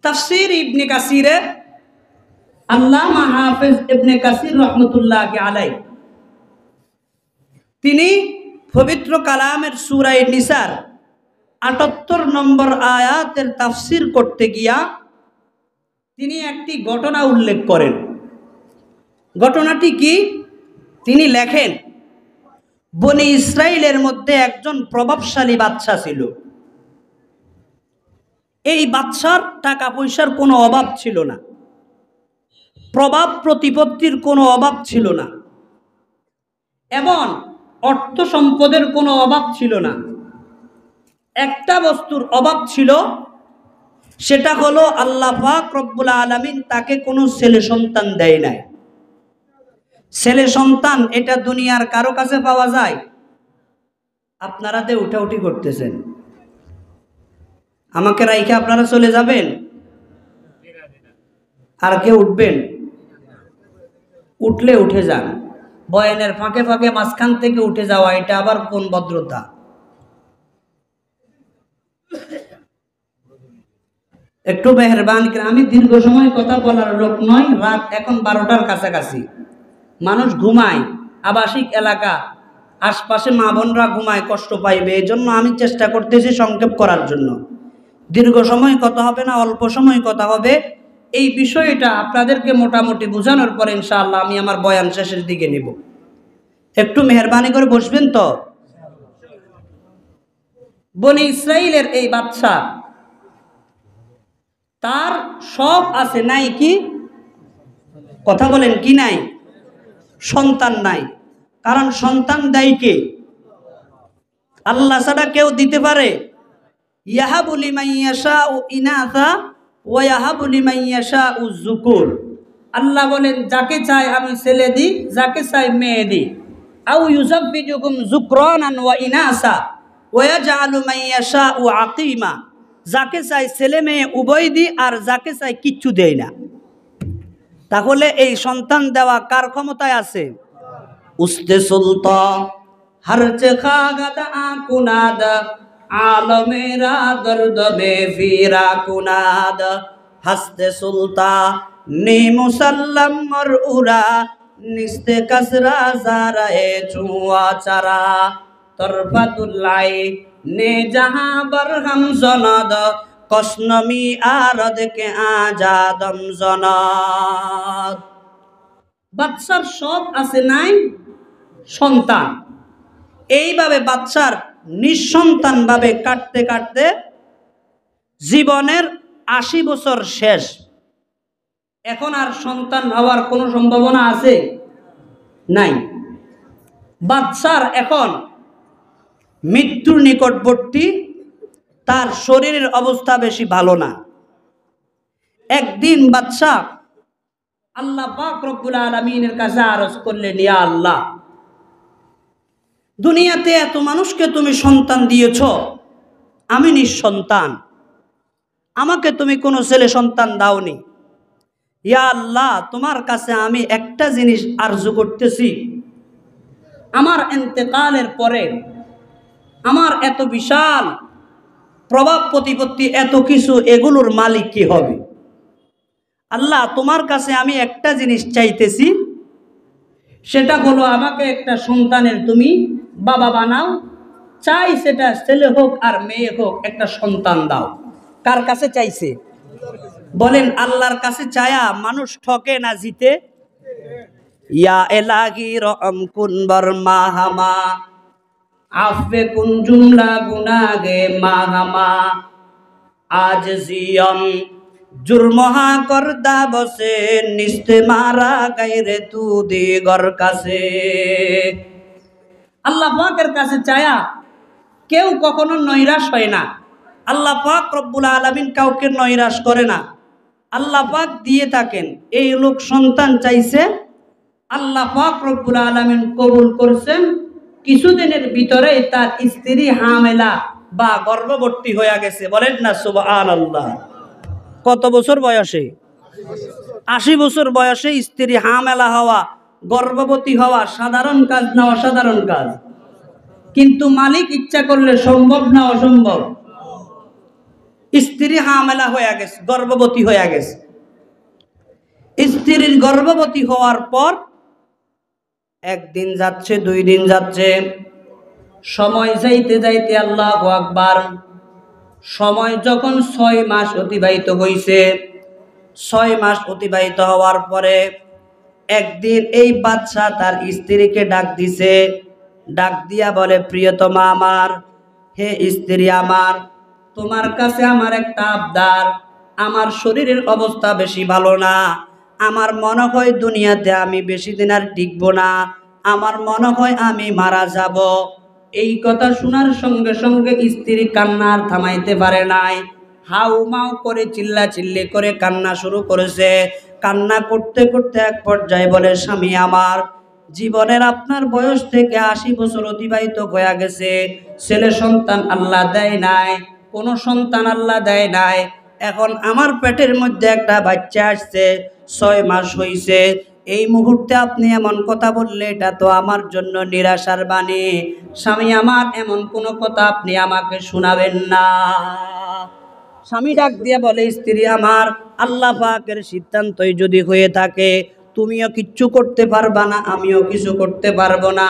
তাফসীর ইবনে কাসিরে আল্লামা হাফেজ ইবনে কাসির রহমতুল্লাহি আলাইহি তিনি পবিত্র কালামের সূরা নিসার ৭৮ নম্বর আয়াতের তাফসীর করতে গিয়া তিনি একটি ঘটনা উল্লেখ করেন। ঘটনাটি কি? তিনি লেখেন, বনি ইসরাইলের মধ্যে একজন প্রভাবশালী বাদশা ছিল। এই বাদশার টাকা পয়সার কোনো অভাব ছিল না, প্রভাব প্রতিপত্তির কোনো অভাব ছিল না, এবং অর্থ সম্পদের কোনো অভাব ছিল না। একটা বস্তুর অভাব ছিল, সেটা হলো আল্লাহ পাক রব্বুল আলামিন তাকে কোনো ছেলে সন্তান দেয় নাই। ছেলে সন্তান এটা দুনিয়ার কারো কাছে পাওয়া যায়? আপনারা তো উঠাউঠি করতেছেন, আমাকে রাইখে আপনারা চলে যাবেন? আর কে উঠবেন? উঠলে উঠে যান। বয়ানের ফাঁকে ফাঁকে মাঝখান থেকে উঠে যাওয়া, এটা আবার কোন ভদ্রতা? একটু মেহেরবানি করে, আমি দীর্ঘ সময় কথা বলার লোক নয়। রাত এখন 12টার কাছাকাছি, মানুষ ঘুমায়, আবাসিক এলাকা, আশপাশে মা বোনরা ঘুমায়, কষ্ট পাইবে। এই জন্য আমি চেষ্টা করতেছি সংক্ষেপ করার জন্য। দীর্ঘ সময় কথা হবে না, অল্প সময় কথা হবে। এই বিষয়টা আপনাদেরকে মোটামুটি বোঝানোর পরে ইনশাআল্লাহ আমি আমার বয়ান শেষের দিকে নিব। একটু মেহেরবানি করে বসবেন তো। বনি ইসরাইলের এই বাদশা, তার সব আছে, নাই কি? কথা বলেন, কি নাই? সন্তান নাই। কারণ সন্তান দেয় কে? আল্লাহ ছাড়া কেউ দিতে পারে? ইয়াহাবু লিমান ইয়াশাউ ইনাসা ওয়া ইয়াহাবু লিমান ইয়াশাউ যুকুর। আল্লাহ বলেন, যাকে চাই আমি ছেলে দিই, যাকে চাই মেয়ে দিই। আও ইউযাব্বিজুকুম যুকরানান ওয়া ইনাসা ওয়া ইয়াজআলু মান ইয়াশাউ আকীমা। যাকে চাই ছেলে মেয়ে উভয় দিই, আর যাকে চাই কিচ্ছু দেই না। তাহলে এই সন্তান দেওয়া কার ক্ষমতায় আছে? উস্তে সুলতা হরচে খাগাদ আকুনাদ আলমেরা দর্দ মে ফিরা কুনাদ হস্তে সুলতা নে মুসাল্লাম মর উরা নিস্তে কসরা জারায়ে চুয়া চারা তরফাতুল্লাই নে জাহাঁ বরহম জনাদ কসনমি আরদ কে আজাদম জনাদ। বাদশার সব আছে, নাই সন্তান। এইভাবে বাদশার নিঃসন্তান ভাবে কাটতে কাটতে জীবনের ৮০ বছর শেষ। এখন আর সন্তান হওয়ার কোনো সম্ভাবনা আছে? নাই। বাদশার এখন মৃত্যুর নিকটবর্তী, তার শরীরের অবস্থা বেশি ভালো না। একদিন বাদশাহ আল্লাহ পাক রব্বুল আলামিনের কাছে আরজ করলেন, ইয়া আল্লাহ, দুনিয়াতে এত মানুষকে তুমি সন্তান দিয়েছ, আমি নিঃসন্তান, আমাকে তুমি কোনো ছেলে সন্তান দাওনি। ইয়া আল্লাহ, তোমার কাছে আমি একটা জিনিস আরজু করতেছি, আমার ইন্তেকালের পরে আমার এত বিশাল প্রভাব প্রতিপত্তি, এত কিছু, এগুলোর মালিক কি হবে? আল্লাহ, তোমার কাছে আমি একটা জিনিস চাইতেছি, সেটা হলো আমাকে একটা সন্তানের তুমি বাবা বানাও। চাই সেটা ছেলে হোক আর মেয়ে হোক, একটা সন্তান দাও। কার কাছে চাইছে? বলেন, আল্লাহর কাছে চায়া মানুষ ঠকে না জিতে? ইয়া এলাহি রহম কুন বরমা হামা আফে কুন জুমলা গুনাগে মাহামা আজ জিয়ম জুরমহা করদা বসে নিস্তে মারা গাইরে তু দিগর কাছে। আল্লাহ পাকের কাছে চায়া কেউ কখনো নৈরাশ হয় না। আল্লাহ পাক রব্বুল আলামিন কাউকে নৈরাশ করে না। আল্লাহ পাক দিয়ে থাকেন। এই লোক সন্তান চাইছে, আল্লাহ পাক রব্বুল আলামিন কবুল করছেন। কিছুদিনের ভিতরেই তার স্ত্রী হামেলা বা গর্ভবতী হয়ে গেছে। বলেন না সুবহানাল্লাহ। কত বছর বয়সে? ৮০ বছর বয়সে স্ত্রী হামেলা হওয়া, গর্ভবতী হওয়া সাধারণ কাজ না অসাধারণ কাজ? কিন্তু মালিক ইচ্ছা করলে সম্ভব না অসম্ভব? স্ত্রী হামেলা হয়ে গেছে, গর্ভবতী হয়ে গেছে। স্ত্রীর গর্ভবতী হওয়ার পর একদিন যাচ্ছে, 2 দিন যাচ্ছে, সময় যাইতে যাইতে আল্লাহু আকবার, সময় যখন 6 মাস অতিবাহিত হইছে, 6 মাস অতিবাহিত হওয়ার পরে একদিন এই বাদশা তার স্ত্রীকে ডাক দিছে। ডাক দিয়া বলে, প্রিয়তমা আমার, হে স্ত্রী আমার, তোমার কাছে আমার একটা আবদার। আমার শরীরের অবস্থা বেশি ভালো না, আমার মনে হয় দুনিয়াতে আমি বেশি দিন আর টিকব না, আমার মনে হয় আমি মারা যাব। এই কথা শোনার সঙ্গে সঙ্গে স্ত্রী কান্না আর থামাইতে পারে নাই, হাউ মাউ করে চিল্লাচিল্লি করে কান্না শুরু করেছে। কান্না করতে করতে এক পর্যায়ে বলে, স্বামী আমার, জীবনের আপনার বয়স থেকে 80 বছর অতিবাহিত হয়ে গেছে, ছেলে সন্তান আল্লাহ দেয় নাই, কোনো সন্তান আল্লাহ দেয় নাই। এখন আমার পেটের মধ্যে একটা বাচ্চা আসছে, 6 মাস হইছে, এই মুহূর্তে আপনি এমন কথা বললে এটা তো আমার জন্য নিরাশার বাণী। স্বামী আমার, এমন কোনো কথা আপনি আমাকে শোনাবেন না। স্বামী ডাক দিয়ে বলে, স্ত্রী আমার, আল্লাহ পাকের সিদ্ধান্তই যদি হয়ে থাকে, তুমিও কিচ্ছু করতে পারবা না, আমিও কিছু করতে পারবো না।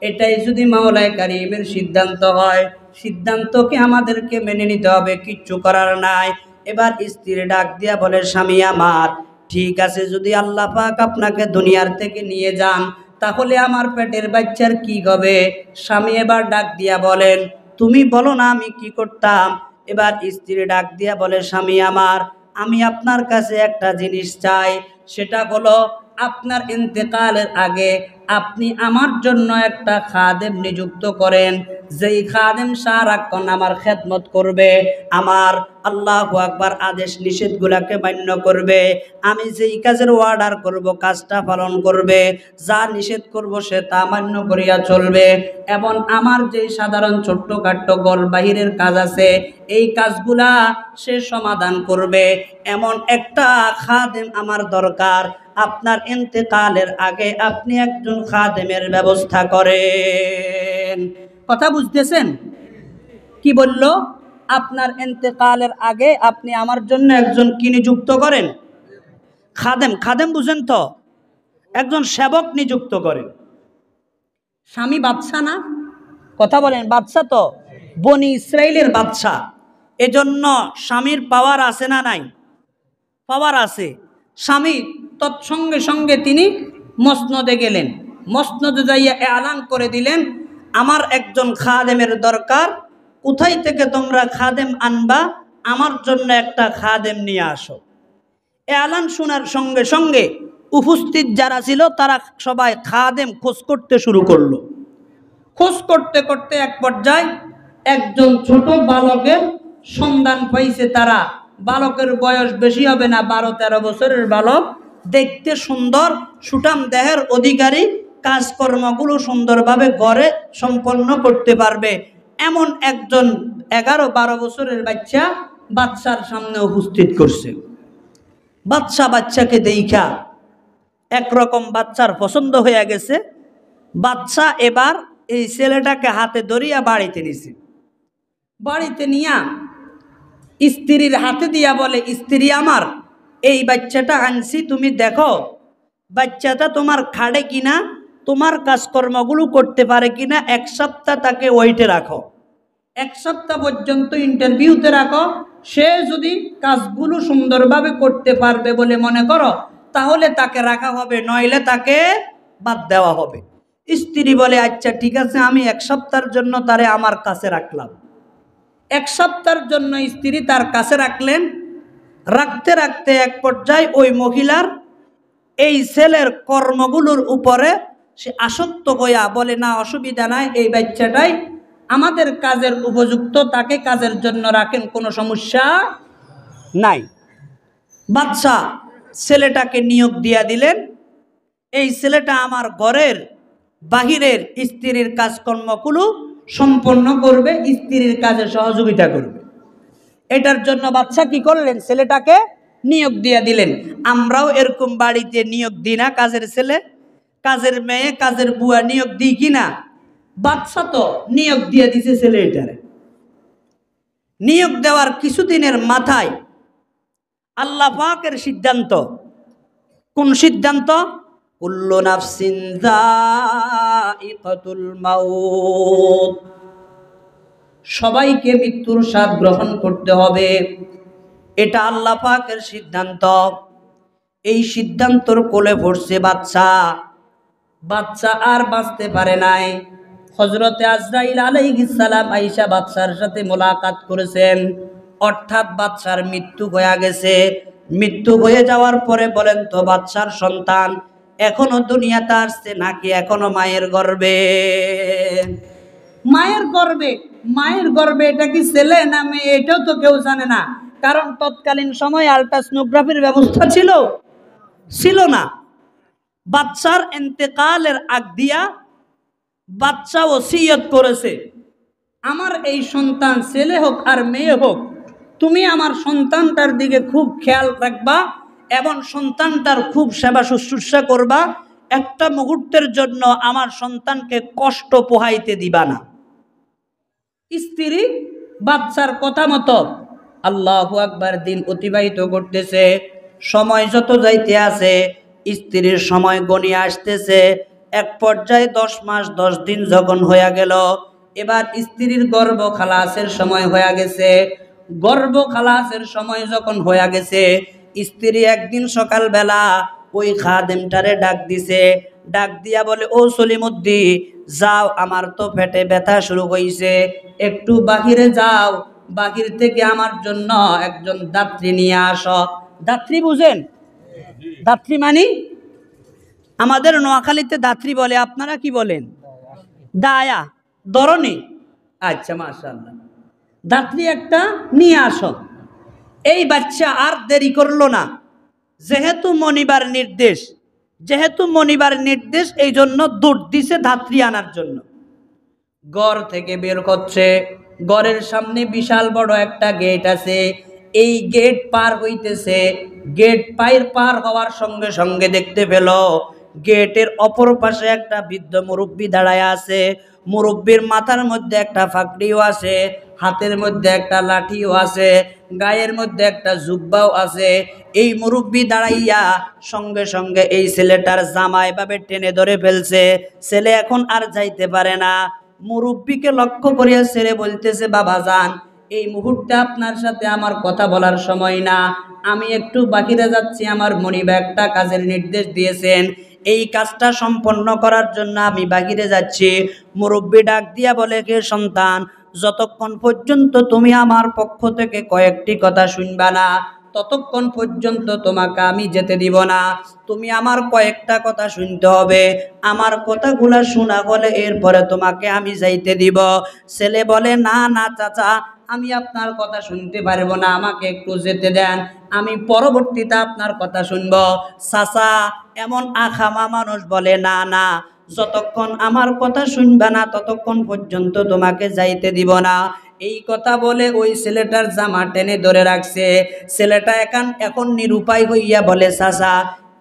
এটাই যদি মাওলায়ে কারীমের সিদ্ধান্ত হয়, সিদ্ধান্তকে আমাদেরকে মেনে নিতে হবে, কিচ্ছু করার নাই। এবার স্ত্রী ডাক দিয়া বলে, স্বামী আমার, ঠিক আছে, যদি আল্লাহ পাক আপনাকে দুনিয়ার থেকে নিয়ে যান, তাহলে আমার পেটের বাচ্চার কি হবে? স্বামী এবার ডাক দিয়া বলেন, তুমি বলো না আমি কি করতাম। এবার স্ত্রী ডাক দিয়া বলে, স্বামী আমার, আমি আপনার কাছে একটা জিনিস চাই, সেটা হলো আপনার ইন্তেকালের আগে আপনি আমার জন্য একটা খাদেম নিযুক্ত করেন, যেই খাদেম সারাক্ষণ আমার খেদমত করবে, আমার আল্লাহু আকবার আদেশ নিষেধগুলাকে মান্য করবে, আমি যেই কাজের অর্ডার করব কাজটা পালন করবে, যা নিষেধ করব সে তা মান্য করিয়া চলবে, এবং আমার যেই সাধারণ ছোট্টখাট্ট ঘর বাহিরের কাজ আছে এই কাজগুলা সে সমাধান করবে। এমন একটা খাদেম আমার দরকার। আপনার ইন্তেকালের আগে আপনি একজন খাদেমের ব্যবস্থা করেন। কথা বুঝতেছেন? কি বলল? আপনার ইন্তেকালের আগে আপনি আমার জন্য একজন কি নিযুক্ত করেন? খাদেম। খাদেম বুঝেন তো? একজন সেবক নিযুক্ত করেন। স্বামী বাদশা না? কথা বলেন, বাদশা তো, বনি ইসরাইলের বাদশা। এজন্য স্বামীর পাওয়ার আছে না নাই? পাওয়ার আছে। স্বামী তৎসঙ্গে সঙ্গে তিনি মসনদে গেলেন, মসনদে যাইয়া এলান করে দিলেন, আমার একজন খাদেমের দরকার, কোথায় থেকে তোমরা খাদেম আনবা, আমার জন্য একটা খাদেম নিয়ে আসো। এলান শোনার সঙ্গে সঙ্গে উপস্থিত যারা ছিল তারা সবাই খাদেম খোঁজ করতে শুরু করলো। খোঁজ করতে করতে এক পর্যায়ে একজন ছোট বালকের সন্ধান পাইছে তারা। বালকের বয়স বেশি হবে না, 12-13 বছরের বালক, দেখতে সুন্দর, সুঠাম দেহের অধিকারী, কাজকর্মগুলো সুন্দরভাবে ঘরে সম্পন্ন করতে পারবে, এমন একজন 11-12 বছরের বাচ্চা বাদশার সামনে উপস্থিত করছে। বাচ্চাকে দেখা একরকম বাচ্চার পছন্দ হয়ে গেছে। বাচ্চা এবার এই ছেলেটাকে হাতে ধরিয়া বাড়িতে নিছে। বাড়িতে নিয়া স্ত্রীর হাতে দিয়া বলে, স্ত্রী আমার, এই বাচ্চাটা আনছি, তুমি দেখো বাচ্চাটা তোমার খাড়ে কিনা, তোমার কাজকর্মগুলো করতে পারে কিনা, 1 সপ্তাহ তাকে ওয়েটে রাখো, 1 সপ্তাহ পর্যন্ত ইন্টারভিউতে রাখো। সে যদি কাজগুলো সুন্দরভাবে করতে পারবে বলে মনে করো, তাহলে তাকে রাখা হবে, নইলে তাকে বাদ দেওয়া হবে। স্ত্রী বলে, আচ্ছা ঠিক আছে, আমি 1 সপ্তাহের জন্য তারে আমার কাছে রাখলাম। 1 সপ্তাহের জন্য স্ত্রী তার কাছে রাখলেন। রাখতে রাখতে এক পর্যায়ে ওই মহিলার এই ছেলের কর্মগুলোর উপরে সে আসক্ত হইয়া বলে, না অসুবিধা নাই, এই বাচ্চাটাই আমাদের কাজের উপযুক্ত, তাকে কাজের জন্য রাখেন, কোনো সমস্যা নাই। বাদশা ছেলেটাকে নিয়োগ দিয়া দিলেন, এই ছেলেটা আমার ঘরের বাহিরের স্ত্রীর কাজকর্মগুলো সম্পন্ন করবে, স্ত্রীর কাজে সহযোগিতা করবে। এটার জন্য বাদশা কি করলেন? ছেলেটাকে নিয়োগ দিয়া দিলেন। আমরাও এরকম বাড়িতে নিয়োগ দিই না, কাজের ছেলে, কাজের মেয়ে, কাজের বুয়া নিয়োগ দিই কিনা? বাদশা তো নিয়োগ দিয়ে দিছে ছেলে এটারে। নিয়োগ দেওয়ার কিছুদিনের মাথায় আল্লাহ পাকের সিদ্ধান্ত, কোন সিদ্ধান্ত? কুল্লু নাফসিন যায়িকাতুল মাউত, সবাইকে মৃত্যুর স্বাদ গ্রহণ করতে হবে, এটা আল্লাহ পাকের সিদ্ধান্ত। এই সিদ্ধান্তর কোলে পড়ছে বাচ্চা। বাচ্চা আর বাঁচতে পারে নাই। হযরতে আজরাইল আলাইহিস সালাম আয়েশা বাচ্চার সাথে মোলাকাত করেছেন, অর্থাৎ বাচ্চার মৃত্যু হয়ে গেছে। মৃত্যু হয়ে যাওয়ার পরে বলেন তো বাচ্চার সন্তান এখনো দুনিয়াতে আসছে নাকি এখনো মায়ের গর্ভে? মায়ের গর্ভে। মায়ের গর্ভে এটা কি ছেলে না মেয়ে এটাও তো কেউ জানে না, কারণ তৎকালীন সময় আল্ট্রাসোনোগ্রাফির ব্যবস্থা ছিল না। বাচ্চার ইন্তেকালের আগ দিয়া বাচ্চা ওসিয়ত করেছে, আমার এই সন্তান ছেলে হোক আর মেয়ে হোক, তুমি আমার সন্তানটার দিকে খুব খেয়াল রাখবা এবং সন্তানটার খুব সেবা শুশ্রূষা করবা। একটা মুহূর্তের জন্য আমার সন্তানকে কষ্ট পোহাইতে দিবা না। স্ত্রী বাচ্চার কথা মতো আল্লাহু আকবার দিন অতিবাহিত করতেছে। সময় যত যাইতে আছে স্ত্রীর সময় গণিয়ে আসতেছে। এক পর্যায়ে 10 মাস 10 দিন যখন হয়ে গেল, এবার স্ত্রীর গর্ভ খালাসের সময় হয়ে গেছে। গর্ভ খালাসের সময় যখন হয়ে গেছে, স্ত্রী একদিন সকালবেলা ওই খাদেমটারে ডাক দিছে। ডাক দিয়া বলে, ও সলিমুদ্দি, যাও, আমার তো পেটে ব্যথা শুরু হয়েছে, একটু বাহিরে যাও, বাহির থেকে আমার জন্য একজন দাত্রী নিয়ে আসো। দাত্রী বুঝেন? দাত্রী মানে আমাদের নোয়াখালীতে দাত্রী বলে, আপনারা কি বলেন? দায়া, দরনি। আচ্ছা, মাশাআল্লাহ, দাত্রী একটা নিয়ে আসো। এই বাচ্চা আর দেরি করলো না, যেহেতু মনিবার নির্দেশ এই জন্য দৌড় দিছে ধাত্রী আনার জন্য। ঘর থেকে বের করছে, ঘরের সামনে বিশাল বড় একটা গেট আছে, এই গেট পার হইতেছে। গেট পার হওয়ার সঙ্গে সঙ্গে দেখতে পেল গেটের অপর পাশে একটা বৃদ্ধ মুরব্বী দাঁড়ায় আছে। মুরব্বীর মাথার মধ্যে একটা ফাকড়িও আছে, হাতের মধ্যে একটা লাঠিও আছে, গায়ের মধ্যে একটা জুব্বাও আছে। এই মুরব্বী দাঁড়াইয়া সঙ্গে সঙ্গে এই ছেলেটার জামা এভাবে টেনে ধরে ফেলছে। ছেলে এখন আর যাইতে পারে না। মুরব্বীকে লক্ষ্য করিয়া ছেলে বলতেছে, বাবা যান, এই মুহূর্তে আপনার সাথে আমার কথা বলার সময় না, আমি একটু বাহিরে যাচ্ছি, আমার মনিব একটা কাজের নির্দেশ দিয়েছেন, এই কাজটা সম্পন্ন করার জন্য আমি বাহিরে যাচ্ছি। মুরব্বী ডাক দিয়া বলে, কে সন্তান, যতক্ষণ পর্যন্ত তুমি আমার পক্ষ থেকে কয়েকটি কথা শুনবা না ততক্ষণ পর্যন্ত তোমাকে আমি যেতে দিব না। তুমি আমার কয়েকটা কথা শুনতে হবে, আমার কথাগুলা শোনা হলে এরপরে তোমাকে আমি যাইতে দিব। ছেলে বলে, না না চাচা, আমি আপনার কথা শুনতে পারবো না, আমাকে একটু যেতে দেন, আমি পরবর্তীতে আপনার কথা শুনবো। চাচা এমন আখামা মানুষ বলে, না না, যতক্ষণ আমার কথা শুনবা না ততক্ষণ পর্যন্ত তোমাকে যাইতে দিব না। এই কথা বলে ওই ছেলেটার জামা টেনে ধরে রাখছে। ছেলেটা এখন নিরুপায় হইয়া বলে, চাচা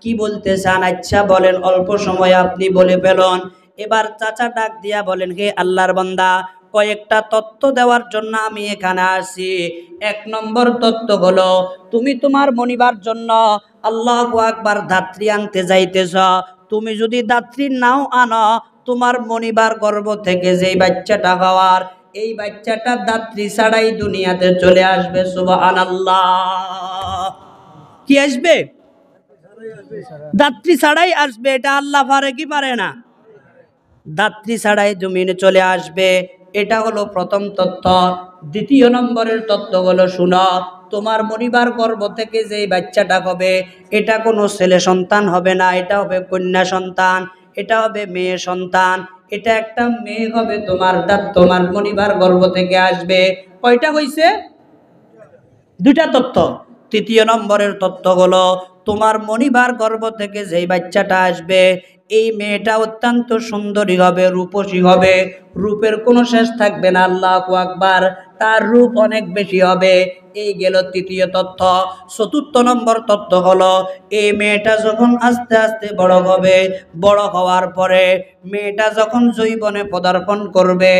কি বলতে চান? আচ্ছা বলেন, অল্প সময় আপনি বলে ফেলুন। এবার চাচা ডাক দিয়া বলেন, হে আল্লাহর বান্দা, কয়েকটা তথ্য দেওয়ার জন্য আমি এখানে আসি। 1 নম্বর তথ্য হলো, তুমি তোমার মনিবার জন্য আল্লাহু আকবার ধাত্রী আনতে যাইতেছ। তুমি যদি ধাত্রী নাও আনো, তোমার মনিবার গর্ভ থেকে যেই বাচ্চাটা হওয়ার, এই বাচ্চাটা ধাত্রী ছাড়াই দুনিয়াতে চলে আসবে। সুবহানাল্লাহ। কি আসবে? ধাত্রী ছাড়াই আসবে। এটা আল্লাহ পারে কি পারে না? ধাত্রী ছাড়াই জমিনে চলে আসবে। এটা হলো প্রথম তথ্য। দ্বিতীয় নম্বরের তথ্য হলো, শুনো, তোমার মনিবার গর্ভ থেকে যেই বাচ্চাটা হবে এটা কোনো ছেলে সন্তান হবে না, এটা হবে কন্যা সন্তান, এটা হবে মেয়ে সন্তান। এটা একটা মেয়ে হবে, তোমার মনিবার গর্ভ থেকে আসবে। কয়টা হইছে? 2টা তথ্য। তৃতীয় নম্বরের তথ্য হলো, তোমার মনিবার গর্ভ থেকে যেই বাচ্চাটা আসবে এই মেয়েটা অত্যন্ত সুন্দরী হবে, রূপসী হবে, রূপের কোনো শেষ থাকবে না। আল্লাহু আকবার। তার রূপ অনেক বেশি হবে। এই গেল তৃতীয় তথ্য। চতুর্থ নম্বর তথ্য হলো এই মেয়েটা যখন আস্তে আস্তে বড় হবে, বড় হওয়ার পরে মেয়েটা যখন যৌবনে পদার্পণ করবে,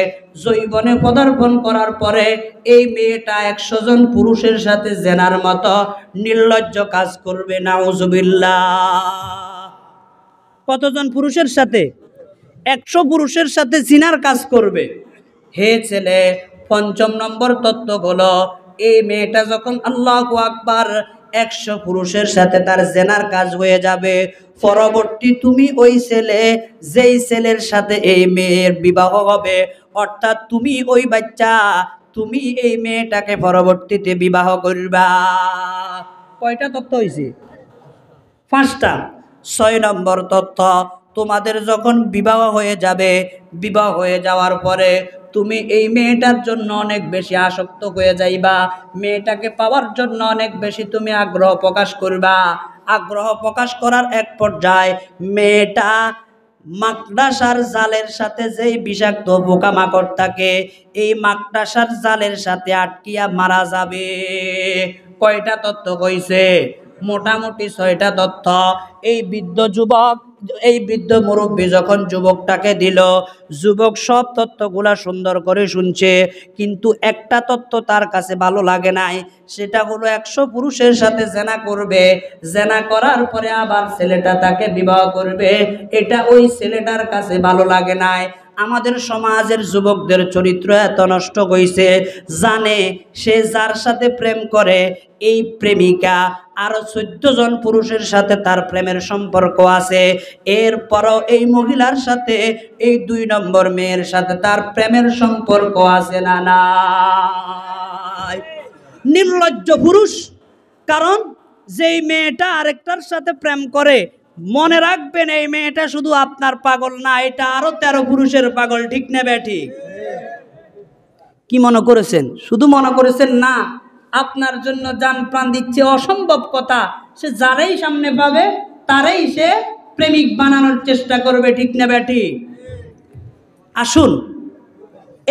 যৌবনে পদার্পণ করার পরে এই মেয়েটা 100 জন পুরুষের সাথে জেনার মতো নির্লজ্জ কাজ করবে। নাউজুবিল্লাহ। কতজন পুরুষের সাথে? 100 পুরুষের সাথে জিনার কাজ করবে। হে ছেলে, পঞ্চম নম্বর তত্ত্ব হলো এই মেয়েটা যখন আল্লাহু আকবার 100 পুরুষের সাথে তার জেনার কাজ হয়ে যাবে, পরবর্তী তুমি ওই ছেলে, যেই ছেলের সাথে এই মেয়ের বিবাহ হবে, অর্থাৎ তুমি ওই বাচ্চা, তুমি এই মেয়েটাকে পরবর্তীতে বিবাহ করবা। কয়টা তত্ত্ব হয়েছে? 5টা। 6 নম্বর তথ্য, তোমাদের যখন বিবাহ হয়ে যাবে, বিবাহ হয়ে যাওয়ার পরে তুমি এই মেয়েটার জন্য অনেক বেশি আসক্ত হয়ে যাইবা, মেয়েটাকে পাওয়ার জন্য অনেক বেশি তুমি আগ্রহ প্রকাশ করবা। আগ্রহ প্রকাশ করার এক পর্যায়ে মেয়েটা মাকড়াসার জালের সাথে যেই বিষাক্ত পোকামাকড় থাকে, এই মাকড়াসার জালের সাথে আটকিয়া মারা যাবে। কয়টা তথ্য কইছে? মোটামুটি 6টা তথ্য। এই বৃদ্ধ যুবক, এই বৃদ্ধ মুরব্বী যখন যুবকটাকে দিল, যুবক সব তথ্যগুলা সুন্দর করে শুনছে, কিন্তু একটা তথ্য তার কাছে ভালো লাগে নাই। সেটা হলো 100 পুরুষের সাথে জেনা করবে, জেনা করার পরে আবার ছেলেটা তাকে বিবাহ করবে, এটা ওই ছেলেটার কাছে ভালো লাগে নাই। আমাদের সমাজের যুবকদের চরিত্র এত নষ্ট হয়েছে, জানে সে যার সাথে প্রেম করে এই প্রেমিকা আরো 14 জন পুরুষের সাথে তার প্রেমের সম্পর্ক আছে, এরপরও এই মহিলার সাথে, এই 2 নম্বর মেয়ের সাথে তার প্রেমের সম্পর্ক আছে না নাই? নির্লজ্জ পুরুষ। কারণ যেই মেয়েটা আরেকটার সাথে প্রেম করে, মনে রাখবেন এই মেয়েটা শুধু আপনার পাগল না, এটা আরো 13 পুরুষের পাগল। ঠিক না ঠিক? কি মনে করেছেন? শুধু মনে করেছেন না আপনার জন্য জান প্রাণ দিচ্ছে, অসম্ভব কথা। সে যারাই সামনে পাবে তারাই সে প্রেমিক বানানোর চেষ্টা করবে। ঠিক না ঠিক? আসুন,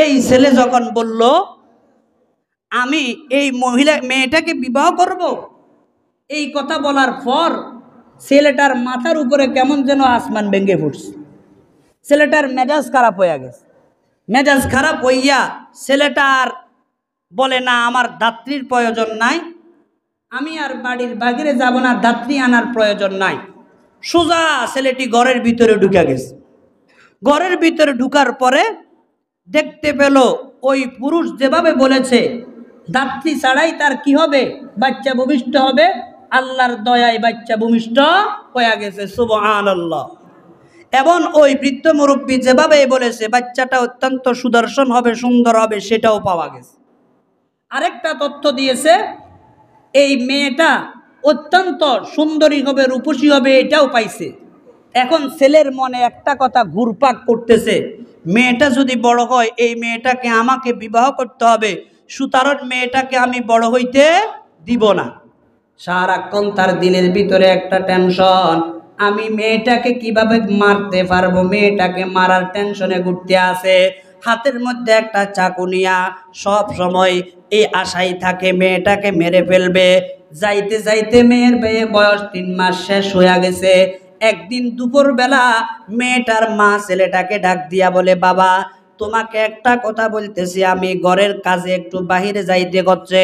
এই ছেলে যখন বলল আমি এই মেয়েটাকে বিবাহ করব, এই কথা বলার পর ছেলেটার মাথার উপরে কেমন যেন আসমান ভেঙে পড়ছে। ছেলেটার মেজাজ খারাপ হয়ে গেছে। মেজাজ খারাপ হইয়া ছেলেটা আর বলে না আমার দাত্রীর প্রয়োজন নাই, আমি আর বাড়ির বাহিরে যাব না, দাত্রী আনার প্রয়োজন নাই। সোজা ছেলেটি ঘরের ভিতরে ঢুকে গেছে। ঘরের ভিতরে ঢুকার পরে দেখতে পেল ওই পুরুষ যেভাবে বলেছে দাত্রী ছাড়াই তার কি হবে? বাচ্চা ভূমিষ্ঠ হবে। আল্লাহর দয়ায় বাচ্চা ভূমিষ্ঠ হয়ে গেছে। সুবহানাল্লাহ। এবং ওই বৃদ্ধ মুরব্বী যেভাবে বলেছে বাচ্চাটা অত্যন্ত সুদর্শন হবে, সুন্দর হবে, সেটাও পাওয়া গেছে। আরেকটা তথ্য দিয়েছে এই মেয়েটা অত্যন্ত সুন্দরী হবে, রূপসী হবে, এটাও পাইছে। এখন ছেলের মনে একটা কথা ঘুরপাক করতেছে, মেয়েটা যদি বড় হয় এই মেয়েটাকে আমাকে বিবাহ করতে হবে, সুতরাং মেয়েটাকে আমি বড় হইতে দিব না। সারাক্ষণ তার দিনের ভিতরে একটা টেনশন, আমি মেয়েটাকে কিভাবে মারতে পারবো, মেয়েটাকে মারার টেনশনে ঘুরতে আসে। হাতের মধ্যে একটা চাকু নিয়া সব সময় এই আশাই থাকে মেয়েটাকে মেরে ফেলবে। যাইতে যাইতে মেয়ের বয়স 3 মাস শেষ হয়ে গেছে। একদিন দুপুরবেলা মেয়েটার মা ছেলেটাকে ডাক দিয়া বলে, বাবা তোমাকে একটা কথা বলতেছি, আমি ঘরের কাজে একটু বাহিরে যাইতে হচ্ছে,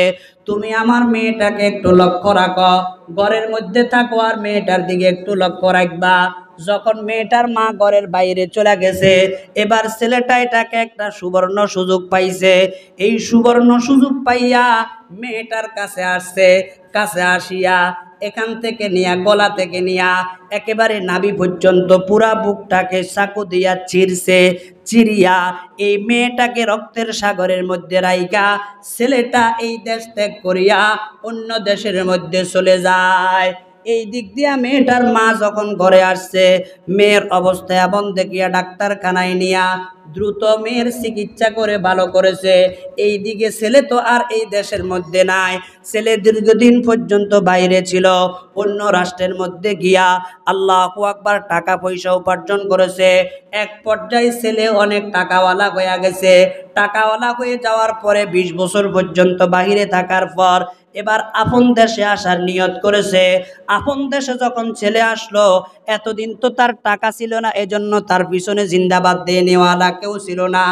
তুমি আমার মেয়েটাকে একটু লক্ষ্য রাখো, ঘরের মধ্যে থাকো আর মেয়েটার দিকে একটু লক্ষ্য রাখবা। যখন মেয়েটার মা ঘরের বাইরে চলে গেছে, এবার ছেলেটা এটাকে একটা সুবর্ণ সুযোগ পাইছে। এই সুবর্ণ সুযোগ পাইয়া মেয়েটার কাছে আসছে। কাছে আসিয়া এখান থেকে নিয়া, গলা থেকে নিয়া একেবারে নাভি পর্যন্ত পুরা বুকটাকে চাকু দিয়া চিরছে। চিরিয়া এই মেয়েটাকে রক্তের সাগরের মধ্যে রাইকা ছেলেটা এই দেশ ত্যাগ করিয়া অন্য দেশের মধ্যে চলে যায়। এই দিক দিয়া মেয়েটার মা যখন ঘরে আসছে, মেয়ের অবস্থা এমন দেখিয়া ডাক্তারখানায় নিয়া দ্রুত মেয়ের চিকিৎসা করে ভালো করেছে। এই দিকে ছেলে তো আর এই দেশের মধ্যে নাই, ছেলে দীর্ঘদিন পর্যন্ত বাইরে ছিল, অন্য রাষ্ট্রের মধ্যে গিয়া আল্লাহু আকবার টাকা পয়সা উপার্জন করেছে। এক পর্যায়ে ছেলে অনেক টাকাওয়ালা হয়ে গেছে। টাকাওয়ালা হয়ে যাওয়ার পরে 20 বছর পর্যন্ত বাহিরে থাকার পর এবার আপন দেশে আসার নিয়ত করেছে। আপন দেশে যখন ছেলে আসলো, এতদিন তো তার টাকা ছিল না, এজন্য তার পিছনে জিন্দাবাদ দিয়ে নেওয়ালা কেউ ছিল না।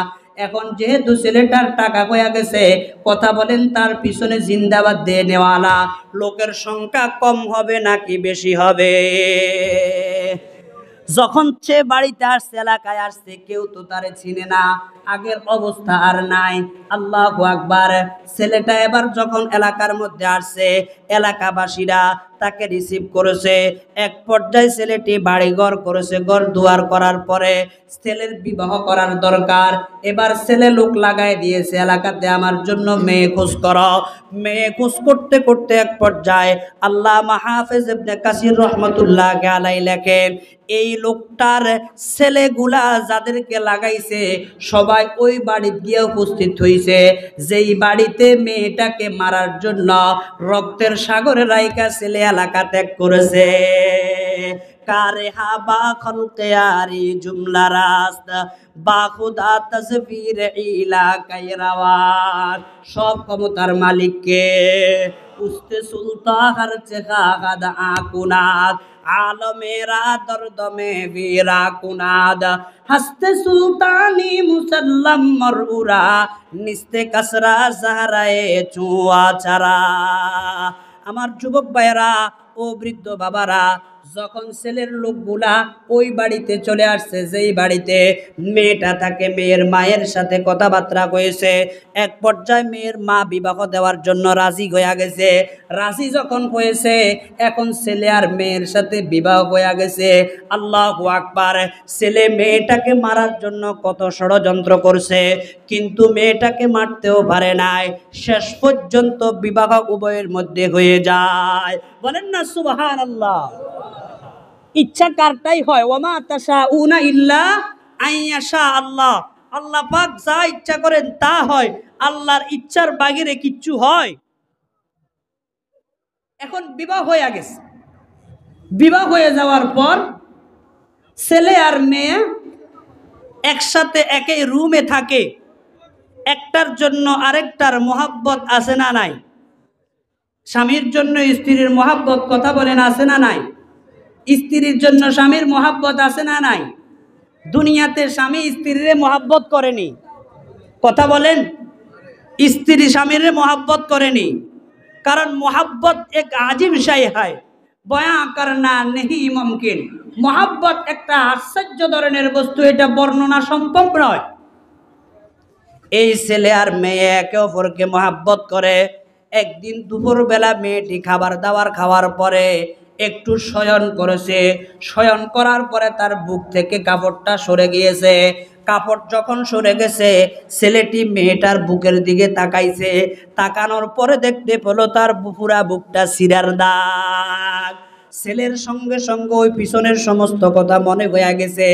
এখন যেহেতু ছেলেটার টাকা হয়ে গেছে, কথা বলেন তার পিছনে জিন্দাবাদ দিয়ে নেওয়ালা লোকের সংখ্যা কম হবে নাকি বেশি হবে? যখন সে বাড়িতে আসছে, এলাকায় আসছে, কেউ তো তারে চিনে না, আগের অবস্থা আর নাই। আল্লাহু আকবার। ছেলেটা এবার যখন এলাকার মধ্যে আসছে, এলাকাবাসীরা তাকে রিসিভ করেছে। এক পর্যায়ে ছেলেটি বাড়িঘর করেছে, ঘর দুয়ার করার পরে ছেলের বিবাহ করার দরকার। এবার ছেলে লোক লাগাই দিয়েছে এলাকাতে, আমার জন্য মেয়ে খোঁজ করো। মেয়ে খোঁজ করতে করতে এক পর্যায়ে আল্লামা হাফেজ ইবনে কাসির রহমতুল্লাহ আলাইহি লেখেন, এই লোকটার ছেলেগুলা যাদেরকে লাগাইছে সবাই ওই বাড়িতে গিয়ে উপস্থিত হয়েছে, যেই বাড়িতে মেয়েটাকে মারার জন্য রক্তের সাগরে রাইকা ছেলে এলাকা ত্যাগ করেছে। কারে হাবা খলকে আরি জুমলা রাস্ত বা খুদা তসবির ইলা কায়রাওয়াত। সব ক্ষমতার মালিককে উস্তে সুলতা হর জগহ গাদ আকুনাদ আলমেরা দর্দ মে বীরা কুনাদ হস্তে সুলতানি মুসল্লম মরউরা নিস্তে কসরা জাহরায়ে চুয়া চারা। আমার যুবক ভাইয়েরা ও বৃদ্ধ বাবারা, যখন ছেলের লোকগুলা ওই বাড়িতে চলে আসছে, যেই বাড়িতে মেয়েটা থাকে, মেয়ের মায়ের সাথে কথাবার্তা হয়েছে। এক পর্যায়ে মেয়ের মা বিবাহ দেওয়ার জন্য রাজি হয়ে গেছে। রাজি যখন হয়েছে, এখন ছেলে আর মেয়ের সাথে বিবাহ হয়ে গেছে। আল্লাহু আকবার। ছেলে মেয়েটাকে মারার জন্য কত ষড়যন্ত্র করছে, কিন্তু মেয়েটাকে মারতেও পারে নাই। শেষ পর্যন্ত বিবাহ উভয়ের মধ্যে হয়ে যায়। বলেন না সুবহানাল্লাহ। ইচ্ছা কারটাই হয়, ওয়ামা তাশাউনা ইল্লা আইয়াশা আল্লাহ। আল্লাহ পাক যা ইচ্ছা করেন তা হয়, আল্লাহর ইচ্ছার বাহিরে কিচ্ছু হয়। এখন বিবাহ হয়ে গেছে। বিবাহ হয়ে যাওয়ার পর ছেলে আর মেয়ে একসাথে একই রুমে থাকে। একটার জন্য আরেকটার মোহাব্বত আছে না নাই? স্বামীর জন্য স্ত্রীর মোহাব্বত, কথা বলেন, আছে না নাই? স্ত্রীর জন্য স্বামীর মোহাব্বত আছে না নাই? দুনিয়াতে স্বামী স্ত্রীরে মোহাব্বত করেনি, কথা বলেন। স্ত্রী স্বামীর মোহাব্বত করেনি, কারণ মোহাব্বত এক আজীব শাই হয়, বয়ান করনা নেহি মুমকিন। মোহাব্বত একটা আশ্চর্য ধরনের বস্তু, এটা বর্ণনা সম্ভব নয়। এই ছেলে আর মেয়ে একে অপরকে মোহাব্বত করে। একদিন দুপুরবেলা মেয়েটি খাবার দাবার খাওয়ার পরে একটু শয়ন করেছে। শয়ন করার পরে তার বুক থেকে কাপড়টা সরে গিয়েছে। কাপড় যখন সরে গেছে, ছেলেটি মেয়েটার বুকের দিকে তাকাইছে। তাকানোর পরে দেখতে পেল তার পুরা বুকটা সিরার দাগ। ছেলের সঙ্গে সঙ্গে ওই পিছনের সমস্ত কথা মনে হয়ে গেছে।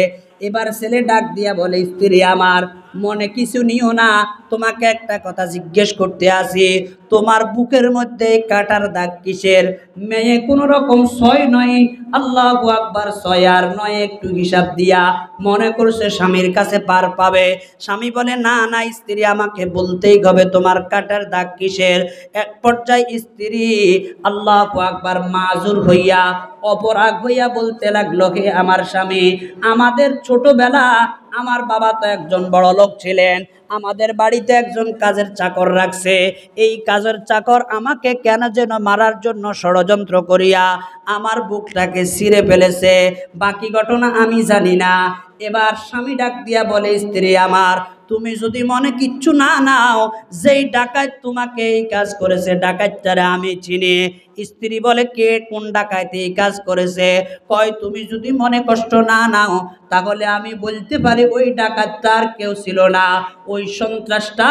এবার ছেলে ডাক দিয়া বলে, স্ত্রী আমার, মনে কিছু নিও না, তোমাকে একটা কথা জিজ্ঞেস করতে আসি, তোমার বুকের মধ্যে কাটার দাগ কিসের? মেয়ে কোনো রকম 6 নয়, আল্লাহু আকবার, 6 আর 9 একটু হিসাব দিয়া মনে করছে স্বামীর কাছে পার পাবে। স্বামী বলে, না না স্ত্রী, আমাকে বলতেই হবে তোমার কাটার দাগ কিসের। এক পর্যায়ে স্ত্রী আল্লাহু আকবার মাজুর হইয়া, অপরাগ হইয়া বলতে লাগলো, হে আমার স্বামী, আমাদের ছোটবেলা আমার বাবা তো একজন বড় লোক ছিলেন, আমাদের বাড়িতে একজন কাজের চাকর রাখছে। এই কাজের চাকর আমাকে কেন যেন মারার জন্য ষড়যন্ত্র করিয়া আমার বুকটাকে ছিঁড়ে ফেলেছে, বাকি ঘটনা আমি জানি না। এবার স্বামী ডাক দিয়া বলে, স্ত্রী আমার, তুমি যদি মনে কিচ্ছু না নাও, যেই ডাকাত তোমাকে এই কাজ করেছে, ডাকাতটারে আমি চিনি। স্ত্রী বলে, কে, কোন ডাকাত এই কাজ করেছে? কয়, তুমি যদি মনে কষ্ট না নাও, তাহলে আমি বলতে পারি ওই ডাকাতটা আর কেউ ছিল না, ওই সন্ত্রাসটা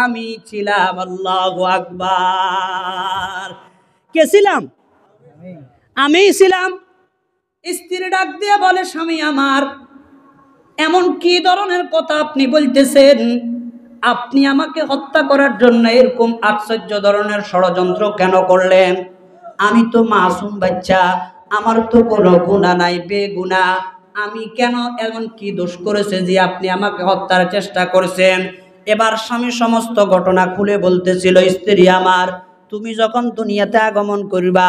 আমি ছিলাম। আল্লাহু আকবার। কে ছিলাম? আমিই ছিলাম। স্ত্রী ডাক দিয়ে বলে, স্বামী আমার, এমন কি ধরনের কথা আপনি বলতেছেন? আপনি আমাকে হত্যা করার জন্য এরকম আশ্চর্য ধরনের ষড়যন্ত্র কেন করলেন? আমি তো মাসুম বাচ্চা, আমার তো কোনো গুনাহ নাই, বেগুনাহ। আমি কেন, এমন কি দোষ করেছে যে আপনি আমাকে হত্যার চেষ্টা করছেন? এবার স্বামী সমস্ত ঘটনা খুলে বলতেছিল, স্ত্রী আমার, তুমি যখন দুনিয়াতে আগমন করবা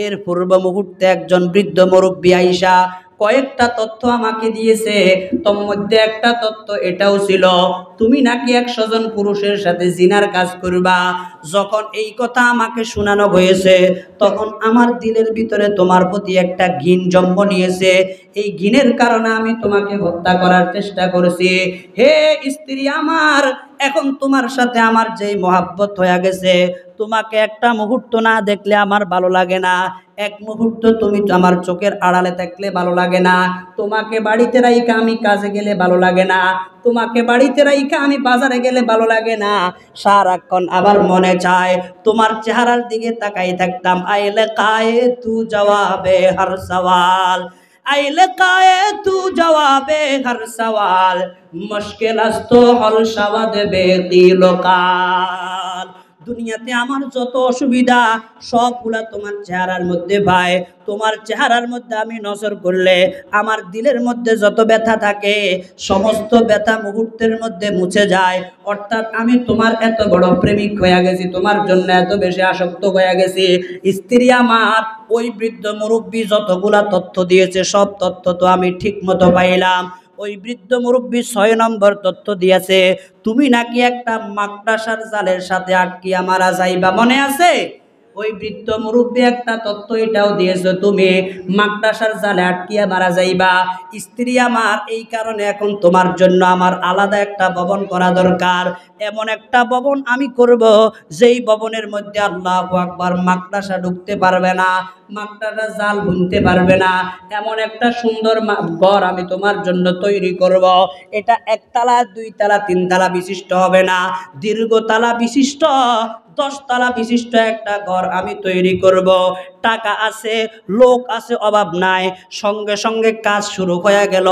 এর পূর্ব মুহূর্তে একজন বৃদ্ধ মুরব্বী আইসা কয়েকটা তথ্য আমাকে দিয়েছে। তোর মধ্যে একটা তথ্য এটাও ছিল, তুমি নাকি 100 জন পুরুষের সাথে জিনার কাজ করবা। যখন এই কথা আমাকে শোনানো হয়েছে, তখন আমার দিলের ভিতরে তোমার প্রতি একটা ঘৃণ জন্ম নিয়েছে। এই ঘৃণের কারণে আমি তোমাকে হত্যা করার চেষ্টা করেছি। হে স্ত্রী আমার, এখন তোমার সাথে আমার যেই মহাব্বত হয়ে গেছে, তোমাকে একটা মুহূর্ত না দেখলে আমার ভালো লাগে না। এক মুহূর্ত তুমি আমার চোখের আড়ালে থাকলে ভালো লাগে না। তোমাকে বাড়িতে রাইখা আমি কাজে গেলে ভালো লাগে না। তোমাকে বাড়িতে রাইখা আমি বাজারে গেলে ভালো লাগে না। সারাক্ষণ আবার মনে চায় তোমার চেহারার দিকে তাকাই থাকতাম। আইলে কায়ে তু জবাবে হর সওয়াল, আইলে কায়ে তু জবাবে হর সওয়াল, মুশকিল আস্ত হল শাওয়াদ বেকিল কাল। দুনিয়াতে আমার যত অসুবিধা সবগুলা তোমার চেহারার মধ্যে ভাই। তোমার চেহারার মধ্যে আমি নজর করলে আমার দিলের মধ্যে যত ব্যথা থাকে সমস্ত ব্যথা মুহূর্তের মধ্যে মুছে যায়। অর্থাৎ আমি তোমার এত বড় প্রেমিক হয়ে গেছি, তোমার জন্য এত বেশি আসক্ত হয়ে গেছি। স্ত্রী আমার, ওই বৃদ্ধ মুরব্বী যতগুলা তথ্য দিয়েছে সব তথ্য তো আমি ঠিক মতো পাইলাম। ওই বৃদ্ধ মুরব্বী 6 নম্বর তথ্য দিয়েছে, তুমি নাকি একটা মাকড়াসার জালের সাথে আটকিয়া মারা যাইবা। মনে আছে? ওই বৃদ্ধ মুরব্বী একটা তথ্য এটাও দিয়েছে, তুমি মাকড়াসার জালে আটকিয়া মারা যাইবা। স্ত্রী আমার, এই কারণে এখন তোমার জন্য আমার আলাদা একটা ভবন করা দরকার। এমন একটা ভবন আমি করব যেই ভবনের মধ্যে আল্লাহু আকবার মাকড়াসা ঢুকতে পারবে না, মাকড়াসা জাল বুনতে পারবে না। এমন একটা সুন্দর ঘর আমি তোমার জন্য তৈরি করব। এটা 1 তলা 2 তলা 3 তলা বিশিষ্ট হবে না, দীর্ঘতলা বিশিষ্ট 10 তলা বিশিষ্ট একটা ঘর আমি তৈরি করব। টাকা আছে, লোক আছে, অভাব নাই। সঙ্গে সঙ্গে কাজ শুরু হয়ে গেল।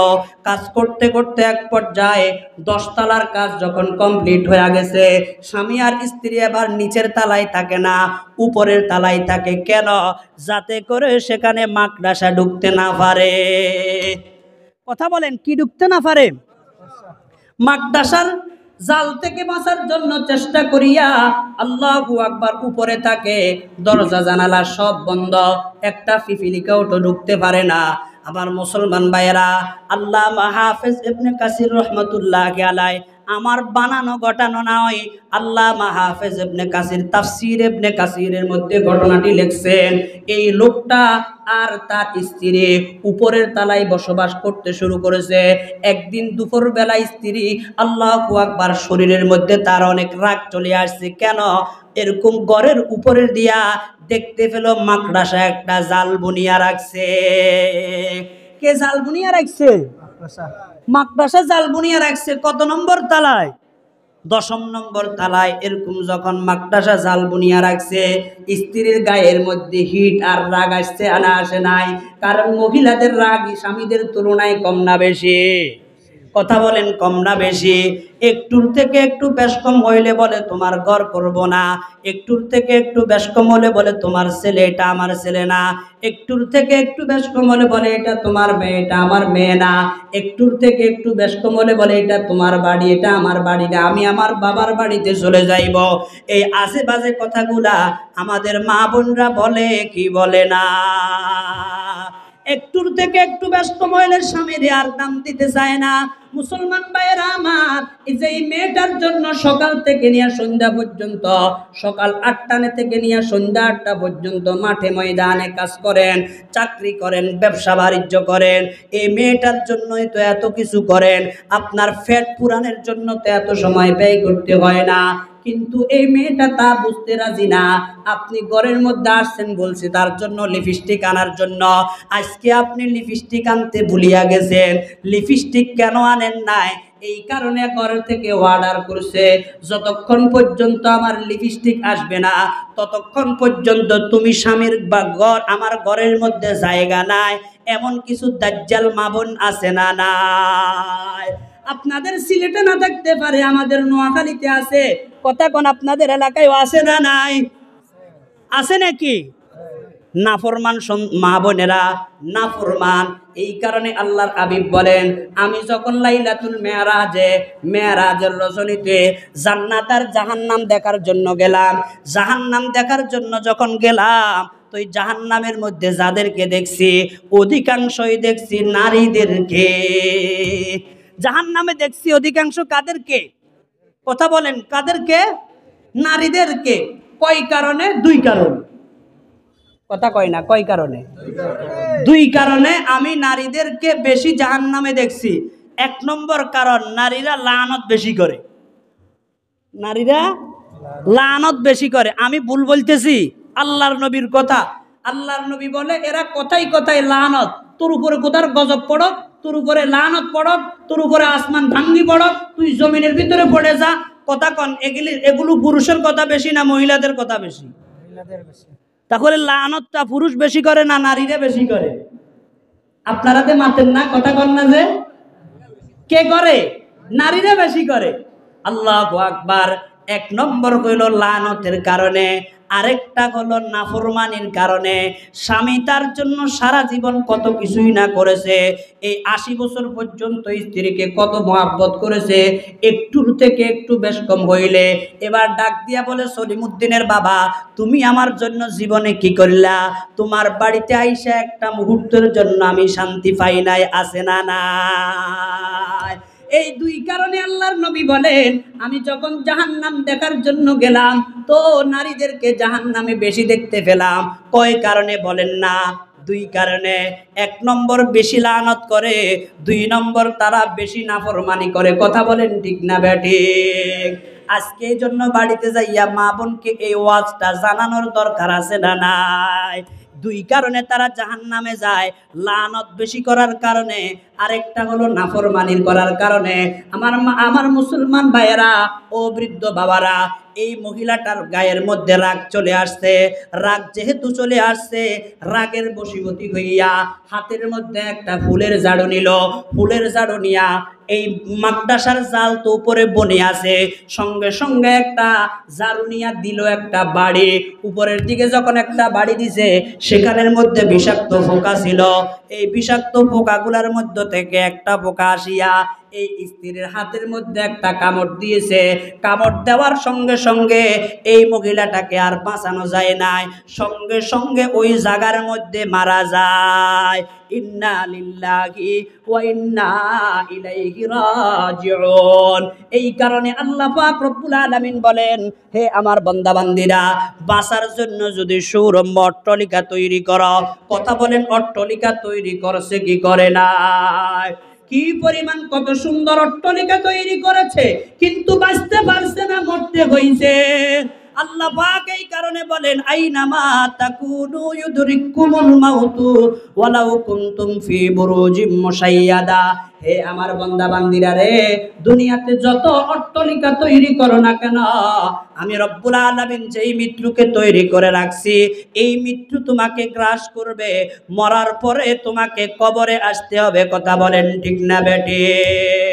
কাজ করতে করতে এক পর্যায়ে 10 তলার কাজ যখন কমপ্লিট হয়ে গেছে, স্বামী আর স্ত্রী এবার নিচের তলায় থাকে না, উপরের তলায় থাকে। কেন? যাতে করে সেখানে মাকড়াসা ঢুকতে না পারে। কথা বলেন, কি ঢুকতে না পারে? মাকড়াসার জাল থেকে বাঁচার জন্য চেষ্টা করিয়া আল্লাহু আকবার উপরে থাকে, দরজা জানালা সব বন্ধ, একটা পিপিলিকাও তো ঢুকতে পারে না। আমার মুসলমান ভাইয়েরা, আল্লামা হাফেজ ইবনে কাসির রহমাতুল্লাহি আলাইহি, আমার বানানো ঘটানো নয়, আল্লামা হাফেজ ইবনে কাসির তাফসীর ইবনে কাসিরের মধ্যে ঘটনাটি লিখছেন। এই লোকটা আর তার স্ত্রী উপরের তলায় বসবাস করতে শুরু করেছে। একদিন দুপুর বেলায় স্ত্রী, আল্লাহু আকবার, শরীরের মধ্যে তার অনেক রাগ চলে আসছে। কেন? এরকম ঘরের উপরের দিয়া দেখতে পেল মাকড়াসা একটা জাল বুনিয়া রাখছে। কে জাল বুনিয়া রাখছে? মাকড়াসা জাল বুনিয়া রাখছে। কত নম্বর তলায়? 10ম নম্বর তলায়। এরকম যখন মাকড়াসা জাল বুনিয়া রাখছে, স্ত্রীর গায়ের মধ্যে হিট আর রাগ আসছে, আনা আসে নাই? কারণ মহিলাদের রাগ স্বামীদের তুলনায় কম না বেশি? কথা বলেন, কম না বেশি? একটুর থেকে একটু বেশ কম হইলে বলে তোমার ঘর করব না, একটুর থেকে একটু বেশ কম হলে বলে তোমার ছেলে এটা আমার ছেলে না, একটুর থেকে একটু বেশ কম হলে বলে এটা তোমার মেয়ে এটা আমার মেয়ে না, একটুর থেকে একটু বেশ কম হলে বলে এটা তোমার বাড়ি এটা আমার বাড়ি না, আমি আমার বাবার বাড়িতে চলে যাইব। এই আশেপাশে কথাগুলা আমাদের মা বোনরা বলে কি বলে না? একটুর থেকে একটু ব্যস্ত মহিলার স্বামীর আর দাম দিতে চায় না। মুসলমান ভাইয়েরা আমার, এই যে এই মেয়েটার জন্য সকাল থেকে নিয়ে সন্ধ্যা পর্যন্ত, সকাল 8টা থেকে নিয়ে সন্ধ্যা 8টা পর্যন্ত মাঠে ময়দানে কাজ করেন, চাকরি করেন, ব্যবসা বাণিজ্য করেন, এই মেয়েটার জন্যই তো এত কিছু করেন। আপনার পেট পুরানোর জন্য তো এত সময় ব্যয় করতে হয় না। কিন্তু এই মেয়েটা তা বুঝতে রাজি না। আপনি ঘরের মধ্যে আসছেন বলছে তার জন্য লিপস্টিক আনার জন্য, আজকে আপনি লিপস্টিক আনতে ভুলিয়া গেছেন। লিপস্টিক কেন আনেন নাই? এই কারণে ঘর থেকে অর্ডার করছে, যতক্ষণ পর্যন্ত আমার লিপস্টিক আসবে না ততক্ষণ পর্যন্ত তুমি স্বামীর বা ঘর আমার ঘরের মধ্যে জায়গা নাই। এমন কিছু দাজ্জাল মাবুন আছে না নাই? আপনাদের সিলেটে না থাকতে পারে, আমাদের নোয়াখালীতে আছে। কথা কোন আপনাদের এলাকায় আছে না নাই? আছে নাকি? নাফরমান মা বোনেরা, নাফরমান। এই কারণে আল্লাহর হাবিব বলেন, আমি যখন লাইলাতুল মেরাজের রজনীতে জান্নাত আর জাহান্নাম দেখার জন্য গেলাম, জাহান্নাম দেখার জন্য যখন গেলাম তো এই জাহান্নামের মধ্যে যাদেরকে দেখছি অধিকাংশই দেখছি নারীদেরকে। জাহান্নামে দেখছি অধিকাংশ কাদেরকে? কথা বলেন, কাদেরকে? নারীদেরকে। কয় কারণে? দুই কারণে। কথা কয় না, কয় কারণে? দুই কারণে আমি নারীদেরকে বেশি জাহান্নামে দেখছি। এক নম্বর কারণ, নারীরা লানত বেশি করে। নারীরা লানত বেশি করে। আমি ভুল বলতেছি? আল্লাহর নবীর কথা। আল্লাহর নবী বলে, এরা কথাই কথাই লানত। তোর উপরে কোথার গজব পড়ক, তোর উপরে লানত পড়ক, তোর উপরে আসমান ভাঙ্গি পড়ক, তুই জমিনের ভিতরে পড়ে যা। কথা কন, এগুলো পুরুষের কথা বেশি না মহিলাদের কথা বেশি? তাহলে লানতটা পুরুষ বেশি করে না নারীরা বেশি করে? আপনারা তো মাতেন না, কথা কন না যে? কে করে? নারীরা বেশি করে। আল্লাহু আকবার। এক নম্বর হইল লানতের কারণে, আরেকটা হলো নাফরমানির কারণে। স্বামী তার জন্য সারা জীবন কত কিছুই না করেছে, এই 80 বছর পর্যন্ত স্ত্রীকে কত মহাব্বত করেছে, একটুর থেকে একটু বেশ কম হইলে এবার ডাক দিয়া বলে, সলিমুদ্দিনের বাবা তুমি আমার জন্য জীবনে কি করলা? তোমার বাড়িতে আইসা একটা মুহূর্তের জন্য আমি শান্তি পাই নাই। আছে না নাই? এই দুই কারণে আল্লাহর নবী বলেন, আমি যখন জাহান্নাম দেখার জন্য গেলাম তো নারীদেরকে জাহান্নামে বেশি দেখতে পেলাম। কয় কারণে বলেন না? দুই কারণে। এক নম্বর বেশি লানত করে, দুই নম্বর তারা বেশি নাফরমানি করে। কথা বলেন ঠিক না বেঠিক? আজকে এই জন্য বাড়িতে যাইয়া মা বোনকে এই ওয়াজটা জানানোর দরকার আছে না নাই? দুই কারণে তারা জাহান্নামে যায়, লানত বেশি করার কারণে, আরেকটা হলো নাফরমানির করার কারণে। আমার মুসলমান ভাইয়েরা ও বৃদ্ধ বাবারা, এই মহিলাটার গায়ের মধ্যে রাগ চলে আসছে। রাগ যেহেতু চলে আসছে, রাগের বশীভূত হইয়া হাতের মধ্যে একটা ফুলের ঝাড়ু নিল। ফুলের ঝাড়ু নিয়া এই মাকড়াসার জাল তো উপরে বনে আছে, সঙ্গে সঙ্গে একটা ঝাড়ু নিয়া দিল একটা বাড়ি। উপরের দিকে যখন একটা বাড়ি দিছে, সেখানের মধ্যে বিষাক্ত পোকা ছিল। এই বিষাক্ত পোকাগুলোর মধ্যে থেকে একটা পোকা আসিয়া এই স্ত্রীর হাতের মধ্যে একটা কামড় দিয়েছে। কামড় দেওয়ার সঙ্গে সঙ্গে এই মহিলাটাকে আর বাঁচানো যায় নাই, সঙ্গে সঙ্গে ওই জায়গার মধ্যে মারা যায়। ইন্না লিল্লাহি ওয়া ইন্না ইলাইহি রাজিউন। এই কারণে আল্লাহ পাক রব্বুল আলামিন বলেন, হে আমার বান্দা বান্দীরা, বাঁচার জন্য যদি সৌরম্য অট্টালিকা তৈরি করো, কথা বলেন অট্টালিকা তৈরি করছে কি করে নাই? কি পরিমাণ কত সুন্দর অট্টালিকা তৈরি করেছে, কিন্তু বাঁচতে পারছে না, মরতে হইছে। আল্লাহ পাক এই কারণে বলেন, আইনামা তাকুনু ইউদরিকুমুল মাউতু ওয়ালাউ কুনতুম ফি বুরুজিম মুশাইয়াদা। হে আমার বান্দা বান্দিরা রে, দুনিয়াতে যত অট্টালিকা তৈরি করো না কেন, আমি রব্বুল আলামিন যেই মৃত্যুকে তৈরি করে রাখছি, এই মৃত্যু তোমাকে গ্রাস করবে। মরার পরে তোমাকে কবরে আসতে হবে। কথা বলেন ঠিক না বেঠিক?